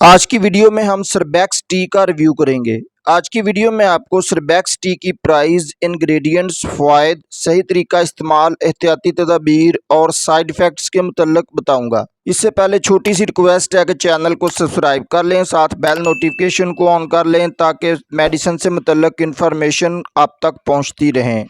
आज की वीडियो में हम सरबैक्स टी का रिव्यू करेंगे। आज की वीडियो में आपको सरबैक्स टी की प्राइस, इंग्रेडिएंट्स, फ़वाइद, सही तरीका इस्तेमाल, एहतियाती तदाबीर और साइड इफ़ेक्ट्स के मुतल्लिक बताऊंगा। इससे पहले छोटी सी रिक्वेस्ट है कि चैनल को सब्सक्राइब कर लें, साथ बेल नोटिफिकेशन को ऑन कर लें ताकि मेडिसिन से मुतल्लिक इन्फॉर्मेशन आप तक पहुँचती रहें।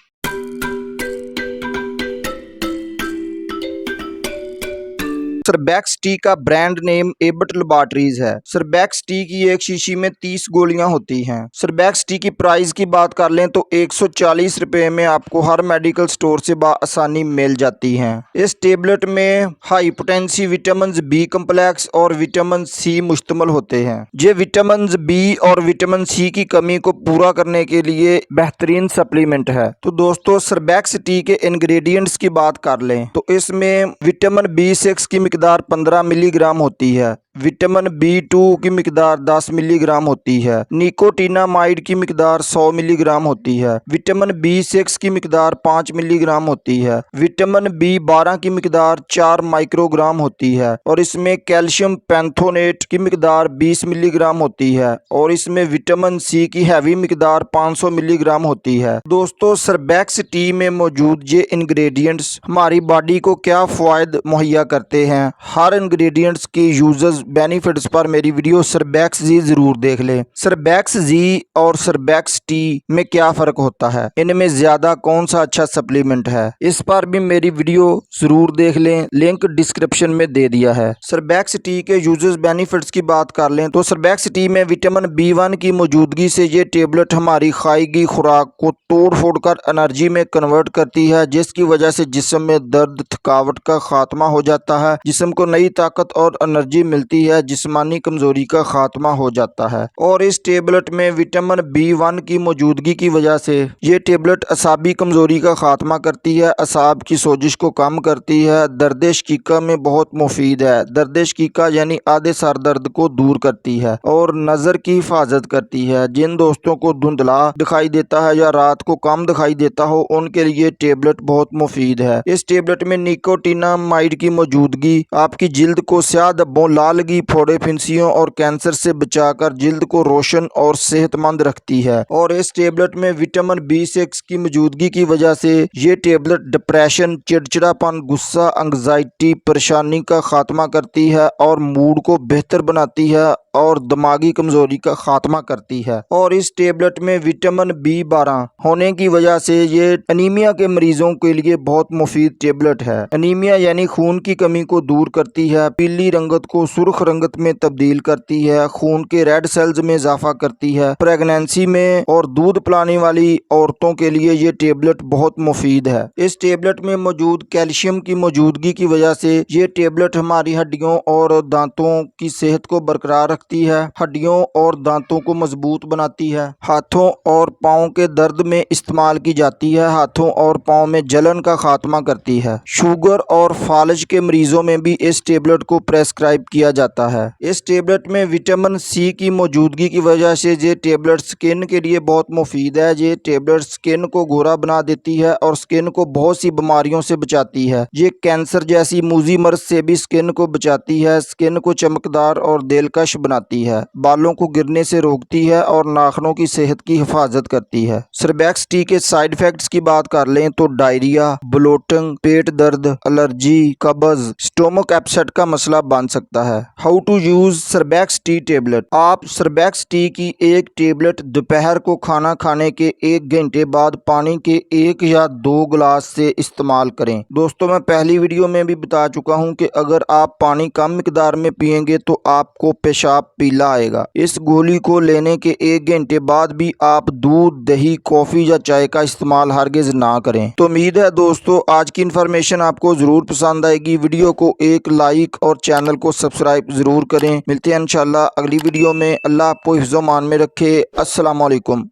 सरबैक्स टी का ब्रांड नेम एबट लैबोरेटरीज है। सरबैक्स टी की एक शीशी में 30 गोलियां होती हैं। सरबैक्स टी की प्राइस की बात कर लें तो 140 रुपए में आपको हर मेडिकल स्टोर से आसानी मिल जाती हैं। इस टेबलेट में high potency vitamin B complex और विटामिन सी मुश्तमल होते हैं। ये विटामिन बी और विटामिन सी की कमी को पूरा करने के लिए बेहतरीन सप्लीमेंट है। तो दोस्तों, सरबैक्स टी के इंग्रेडिएंट्स की बात कर लें तो इसमें विटामिन B6 की मिकदार 15 मिलीग्राम होती है। विटामिन B2 की मिकदार 10 मिलीग्राम होती है। निकोटिनामाइड की मिकदार 100 मिलीग्राम होती है। विटामिन B6 की मिकदार 5 मिलीग्राम होती है। विटामिन B12 की मिकदार 4 माइक्रोग्राम होती है और इसमें कैल्शियम पैंथोनेट की मिकदार 20 मिलीग्राम होती है और इसमें विटामिन सी की हैवी मिकदार 500 मिलीग्राम होती है। दोस्तों, सरबैक्स टी में मौजूद ये इंग्रेडिएंट्स हमारी बॉडी को क्या फ़वाइद मुहैया करते हैं, हर इंग्रेडिएंट्स के यूजर्स बेनिफिट्स पर मेरी वीडियो सरबैक्स जी जरूर देख लें। सरबैक्स जी और सरबैक्स टी में क्या फ़र्क होता है, इनमें ज़्यादा कौन सा अच्छा सप्लीमेंट है, इस पर भी मेरी वीडियो जरूर देख लें, लिंक डिस्क्रिप्शन में दे दिया है। सरबैक्स टी के यूजर्स बेनिफिट्स की बात कर लें तो सरबैक्स टी में विटामिन B1 की मौजूदगी से ये टेबलेट हमारी खाई गई खुराक को तोड़ फोड़ कर एनर्जी में कन्वर्ट करती है, जिसकी वजह से जिस्म में दर्द, थकावट का खात्मा हो जाता है, जिस्म को नई ताकत और एनर्जी मिलती है, जिस्मानी कमजोरी का खात्मा हो जाता है। और इस टेबलेट में विटामिन B1 की मौजूदगी की वजह से ये टेबलेट असाबी कमजोरी का खात्मा करती है, असाब की सोजिश को कम करती है, दर्द शकीका में बहुत मुफीद है। दर्द शकीका यानी आधे सर दर्द को दूर करती है और नज़र की हिफाजत करती है। जिन दोस्तों को धुंधला दिखाई देता है या रात को कम दिखाई देता हो, उनके लिए टेबलेट बहुत मुफीद है। इस टेबलेट में निकोटिनामाइड की मौजूदगी आपकी जिल्द को स्याह धब्बों, लालगी, फोड़े, फिंसियों और कैंसर से बचाकर जिल्द को रोशन और सेहतमंद रखती है। और इस टेबलेट में विटामिन B6 की मौजूदगी की वजह से ये टेबलेट डिप्रेशन, चिड़चिड़ापन, गुस्सा, एंग्जाइटी, परेशानी का खात्मा करती है और मूड को बेहतर बनाती है और दिमागी कमजोरी का खात्मा करती है। और इस टेबलेट में विटामिन B12 होने की वजह से ये अनीमिया के मरीजों के लिए बहुत मुफीद टेबलेट है। अनीमिया यानी खून की कमी को दूर करती है, पीली रंगत को सुर्ख रंगत में तब्दील करती है, खून के रेड सेल्स में इजाफा करती है। प्रेगनेंसी में और दूध पिलाने वाली औरतों के लिए ये टेबलेट बहुत मुफीद है। इस टेबलेट में मौजूद कैल्शियम की मौजूदगी की वजह से ये टेबलेट हमारी हड्डियों और दांतों की सेहत को बरकरार रखती है, हड्डियों और दांतों को मजबूत बनाती है। हाथों और पाँव के दर्द में इस्तेमाल की जाती है, हाथों और पाँव में जलन का खात्मा करती है। शुगर और फालज के मरीजों में भी इस टेबलेट को प्रेस्क्राइब किया जाता है। इस टेबलेट में विटामिन सी की मौजूदगी की वजह से ये टेबलेट स्किन के लिए बहुत मुफीद है। ये टेबलेट स्किन को गोरा बना देती है और स्किन को बहुत सी बीमारियों से बचाती है। ये कैंसर जैसी मूजी मर्ज से भी स्किन को बचाती है, स्किन को चमकदार और दिलकश बनाती है, बालों को गिरने से रोकती है और नाखूनों की सेहत की हिफाजत करती है। सरबैक्स टी के साइड इफेक्ट्स की बात कर लें तो डायरिया, ब्लोटिंग, पेट दर्द, एलर्जी, कब्ज, स्टोमक अपसेट का मसला बन सकता है। How to use Surbex T tablet. आप सरबैक्स टी की एक टेबलेट दोपहर को खाना खाने के 1 घंटे बाद पानी के 1 या 2 गिलास से इस्तेमाल करें। दोस्तों, मैं पहली वीडियो में भी बता चुका हूं कि अगर आप पानी कम मिकदार में पिएंगे तो आपको पेशाब पीला आएगा। इस गोली को लेने के 1 घंटे बाद भी आप दूध, दही, कॉफी या चाय का इस्तेमाल हरगिज ना करें। तो उम्मीद है दोस्तों आज की इन्फॉर्मेशन आपको जरूर पसंद आएगी। वीडियो को एक लाइक और चैनल को सब्सक्राइब जरूर करें। मिलते हैं इंशाल्लाह अगली वीडियो में। अल्लाह आपको हिफ्ज़-ओ-मान में रखे। अस्सलाम वालेकुम।